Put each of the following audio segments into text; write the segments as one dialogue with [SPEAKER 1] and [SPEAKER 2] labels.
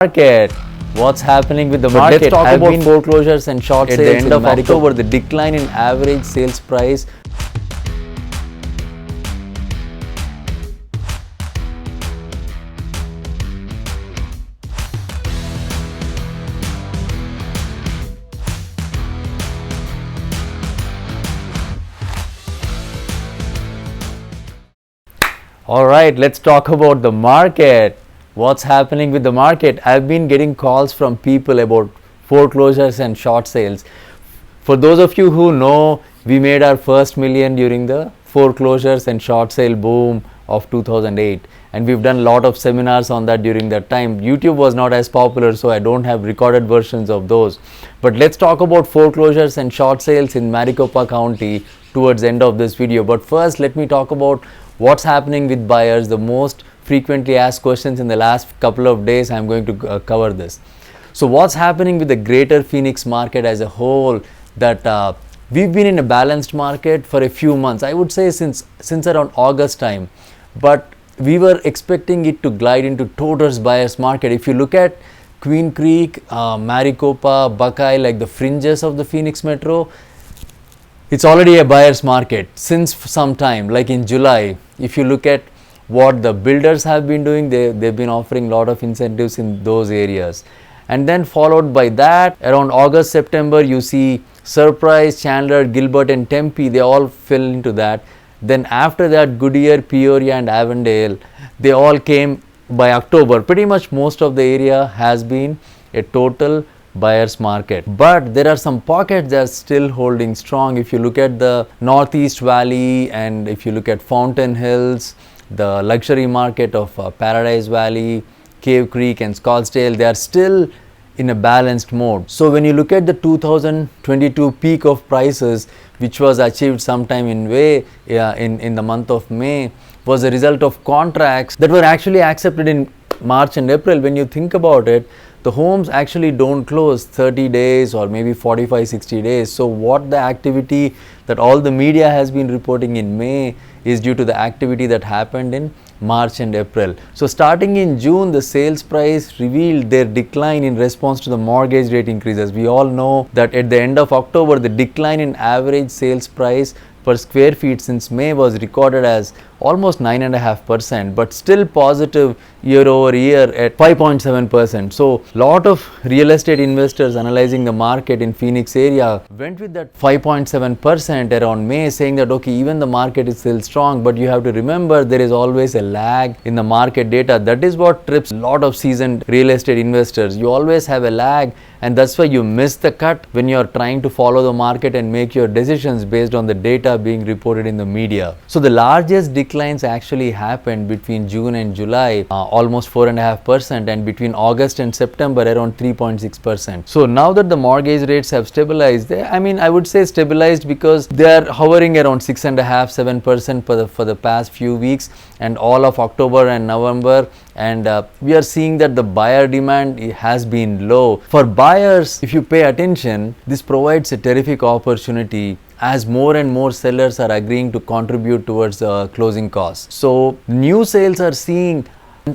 [SPEAKER 1] Market. What's happening with the market? Let's talk about foreclosures and short sales. At the end of October, the decline in average sales price. All right, let's talk about the market. What's happening with the market? I've been getting calls from people about foreclosures and short sales. For those of you who know, we made our first million during the foreclosures and short sale boom of 2008, and we've done a lot of seminars on that during that time. YouTube was not as popular, so I don't have recorded versions of those. But let's talk about foreclosures and short sales in Maricopa County towards the end of this video. But first, let me talk about what's happening with buyers. The most frequently asked questions in the last couple of days, I'm going to cover this. So what's happening with the greater Phoenix market as a whole, that we've been in a balanced market for a few months, I would say since around August time, but we were expecting it to glide into total buyers market. If you look at Queen Creek, Maricopa, Buckeye, like the fringes of the Phoenix metro, it's already a buyer's market since some time. Like in July, if you look at what the builders have been doing, they've been offering a lot of incentives in those areas. And then followed by that, around August, September, you see Surprise, Chandler, Gilbert and Tempe, they all fell into that. Then after that, Goodyear, Peoria and Avondale, they all came by October. Pretty much most of the area has been a total buyer's market, but there are some pockets that are still holding strong. If you look at the Northeast Valley, and if you look at Fountain Hills, the luxury market of Paradise Valley, Cave Creek and Scottsdale, they are still in a balanced mode. So when you look at the 2022 peak of prices, which was achieved sometime in the month of May, was a result of contracts that were actually accepted in March and April. When you think about it, the homes actually don't close 30 days or maybe 45-60 days. So what the activity that all the media has been reporting in May is due to the activity that happened in March and April. So starting in June, the sales price revealed their decline in response to the mortgage rate increases. We all know that at the end of October, the decline in average sales price per square feet since May was recorded as almost 9.5%, but still positive year over year at 5.7%. So lot of real estate investors analyzing the market in Phoenix area went with that 5.7% around May, saying that okay, even the market is still strong, but you have to remember there is always a lag in the market data. That is what trips a lot of seasoned real estate investors. You always have a lag, and that's why you miss the cut when you are trying to follow the market and make your decisions based on the data being reported in the media. So the largest declines actually happened between June and July, almost 4.5%, and between August and September around 3.6%. So now that the mortgage rates have stabilized, I would say stabilized because they are hovering around 6.5-7% for the past few weeks and all of October and November, and we are seeing that the buyer demand has been low. For buyers, if you pay attention, this provides a terrific opportunity as more and more sellers are agreeing to contribute towards closing costs. So new sales are seeing,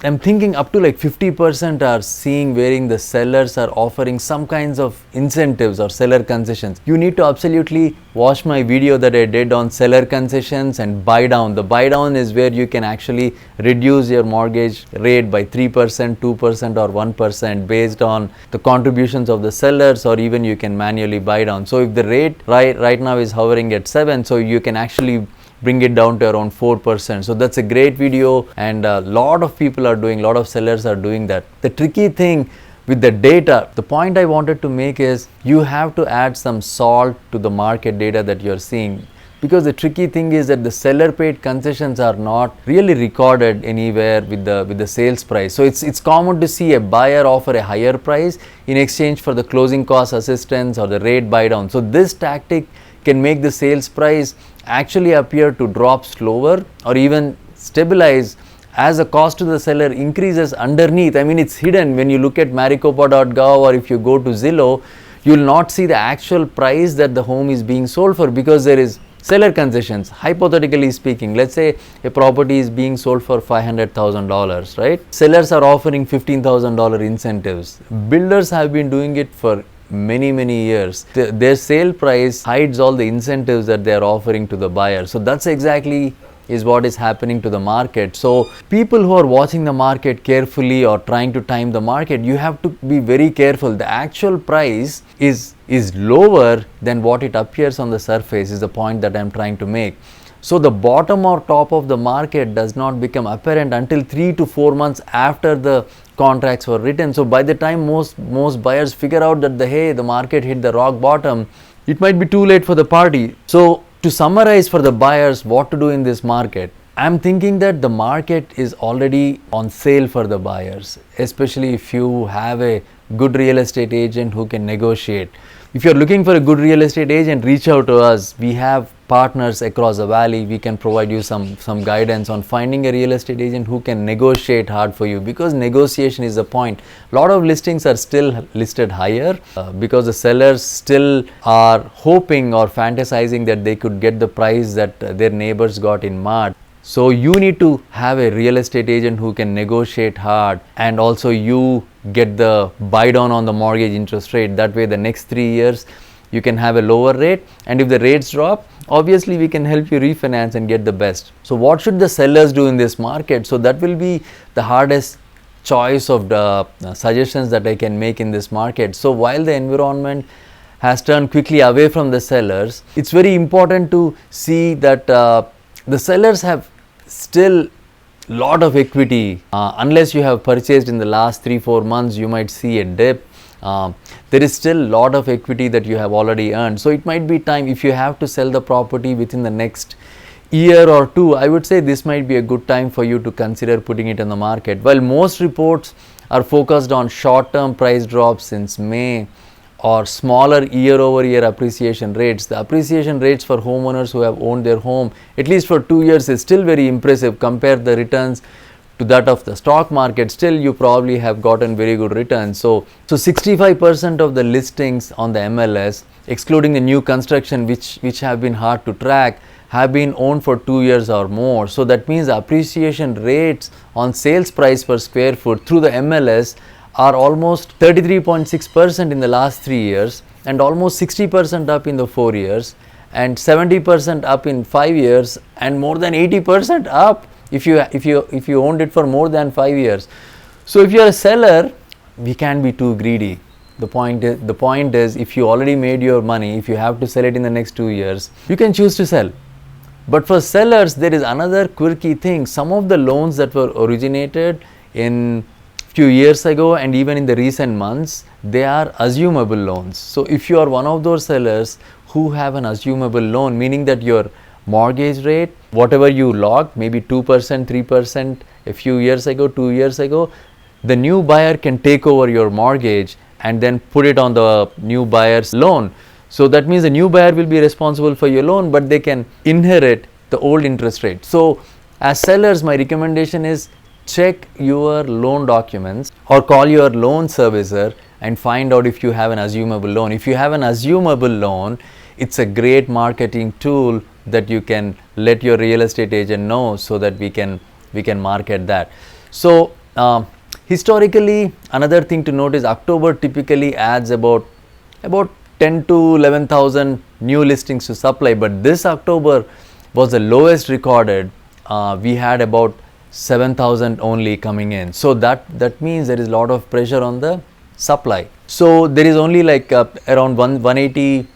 [SPEAKER 1] I'm thinking up to like 50% are seeing wherein the sellers are offering some kinds of incentives or seller concessions. You need to absolutely watch my video that I did on seller concessions and buy down. The buy down is where you can actually reduce your mortgage rate by 3%, 2% or 1% based on the contributions of the sellers, or even you can manually buy down. So if the rate right now is hovering at 7, so you can actually bring it down to around 4%. So that's a great video, and a lot of people are doing, a lot of sellers are doing that. The tricky thing with the data, the point I wanted to make is you have to add some salt to the market data that you're seeing, because the tricky thing is that the seller paid concessions are not really recorded anywhere with the sales price. So it's common to see a buyer offer a higher price in exchange for the closing cost assistance or the rate buy down. So this tactic can make the sales price actually appear to drop slower or even stabilize as the cost to the seller increases underneath. It's hidden. When you look at maricopa.gov or if you go to Zillow, you will not see the actual price that the home is being sold for, because there is Seller concessions, hypothetically speaking, let's say a property is being sold for $500,000, right? Sellers are offering $15,000 incentives. Builders have been doing it for many years. Their sale price hides all the incentives that they are offering to the buyer. So that's exactly is what is happening to the market. So people who are watching the market carefully or trying to time the market, you have to be very careful. The actual price is lower than what it appears on the surface, is the point that I am trying to make. So the bottom or top of the market does not become apparent until 3 to 4 months after the contracts were written. So by the time most buyers figure out that the market hit the rock bottom, it might be too late for the party. So to summarize for the buyers what to do in this market, I'm thinking that the market is already on sale for the buyers, especially if you have a good real estate agent who can negotiate. If you're looking for a good real estate agent, reach out to us. We have partners across the valley. We can provide you some guidance on finding a real estate agent who can negotiate hard for you, because negotiation is the point. A lot of listings are still listed higher because the sellers still are hoping or fantasizing that they could get the price that their neighbors got in March. So you need to have a real estate agent who can negotiate hard, and also you get the buy down on the mortgage interest rate. That way the next 3 years you can have a lower rate, and if the rates drop, obviously we can help you refinance and get the best. So what should the sellers do in this market? So that will be the hardest choice of the suggestions that I can make in this market. So while the environment has turned quickly away from the sellers, it's very important to see that the sellers have still lot of equity. Unless you have purchased in the last 3-4 months, you might see a dip. There is still lot of equity that you have already earned. So it might be time, if you have to sell the property within the next year or two, I would say this might be a good time for you to consider putting it in the market. While most reports are focused on short-term price drops since May or smaller year-over-year appreciation rates, the appreciation rates for homeowners who have owned their home at least for 2 years is still very impressive. Compare the returns to that of the stock market, still you probably have gotten very good returns. So 65% of the listings on the MLS, excluding the new construction which have been hard to track, have been owned for 2 years or more. So that means the appreciation rates on sales price per square foot through the MLS are almost 33.6% in the last 3 years, and almost 60% up in the 4 years, and 70% up in 5 years, and more than 80% up if you owned it for more than 5 years. So if you are a seller, we can't be too greedy. The point is if you already made your money, if you have to sell it in the next 2 years, you can choose to sell. But for sellers, there is another quirky thing. Some of the loans that were originated in few years ago and even in the recent months, they are assumable loans. So if you are one of those sellers who have an assumable loan, meaning that your mortgage rate, whatever you locked, maybe 2%, 3% a few years ago, 2 years ago, the new buyer can take over your mortgage and then put it on the new buyer's loan. So that means the new buyer will be responsible for your loan, but they can inherit the old interest rate. So as sellers, my recommendation is check your loan documents or call your loan servicer and find out if you have an assumable loan. If you have an assumable loan, it's a great marketing tool that you can let your real estate agent know, so that we can market that. So historically, another thing to note is October typically adds about 10 to 11,000 new listings to supply, but this October was the lowest recorded. We had about 7,000 only coming in. So that means there is a lot of pressure on the supply. So there is only like around 180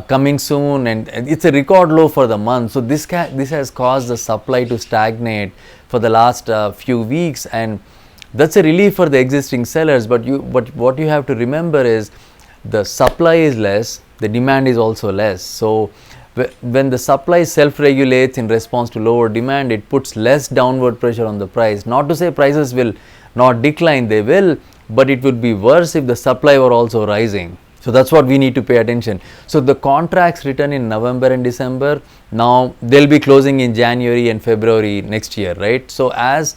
[SPEAKER 1] coming soon, and it's a record low for the month. So this has caused the supply to stagnate for the last few weeks, and that's a relief for the existing sellers. But what you have to remember is the supply is less, the demand is also less. So when the supply self-regulates in response to lower demand, it puts less downward pressure on the price. Not to say prices will not decline, they will, but it would be worse if the supply were also rising. So that's what we need to pay attention. So the contracts written in November and December, now they'll be closing in January and February next year, right? So as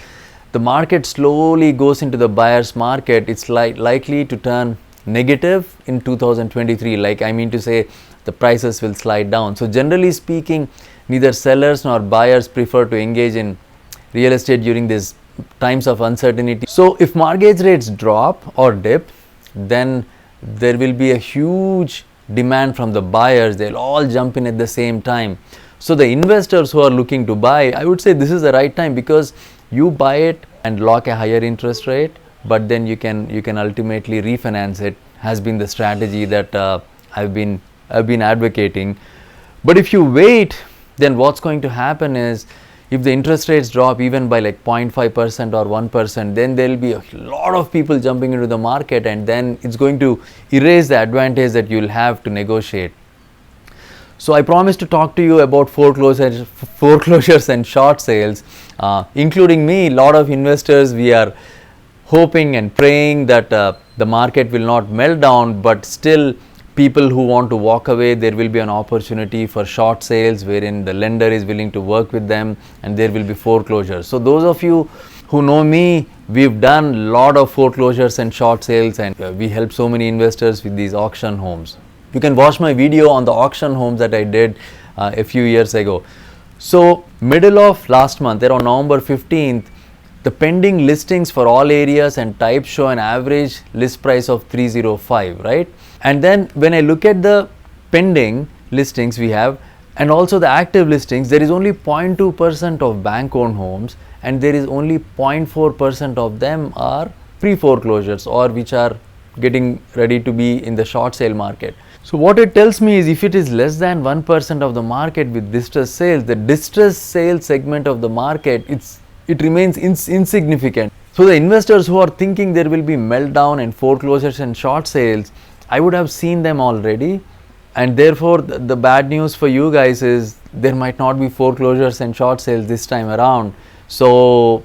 [SPEAKER 1] the market slowly goes into the buyer's market, it's likely to turn negative in 2023. Like, I mean to say, the prices will slide down. So generally speaking, neither sellers nor buyers prefer to engage in real estate during these times of uncertainty. So if mortgage rates drop or dip, then there will be a huge demand from the buyers. They'll all jump in at the same time. So the investors who are looking to buy, I would say this is the right time, because you buy it and lock a higher interest rate, but then you can ultimately refinance it, has been the strategy that I've been advocating. But if you wait, then what's going to happen is, if the interest rates drop even by like 0.5% or 1%, then there will be a lot of people jumping into the market, and then it's going to erase the advantage that you'll have to negotiate. So I promised to talk to you about foreclosures and short sales, including me. A lot of investors, we are hoping and praying that the market will not melt down, but still people who want to walk away, there will be an opportunity for short sales wherein the lender is willing to work with them, and there will be foreclosures. So those of you who know me, we've done a lot of foreclosures and short sales, and we help so many investors with these auction homes. You can watch my video on the auction homes that I did a few years ago. So middle of last month, around November 15th, the pending listings for all areas and types show an average list price of 305, right? And then when I look at the pending listings we have and also the active listings, there is only 0.2% of bank-owned homes, and there is only 0.4% of them are pre-foreclosures or which are getting ready to be in the short sale market. So what it tells me is, if it is less than 1% of the market with distress sales, the distress sales segment of the market, it remains insignificant. So the investors who are thinking there will be meltdown and foreclosures and short sales, I would have seen them already, and therefore the bad news for you guys is there might not be foreclosures and short sales this time around. So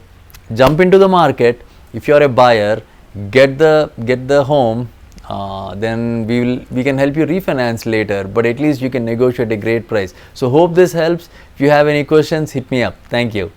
[SPEAKER 1] jump into the market. If you are a buyer, get the home, then we can help you refinance later, but at least you can negotiate a great price. So hope this helps. If you have any questions, hit me up. Thank you.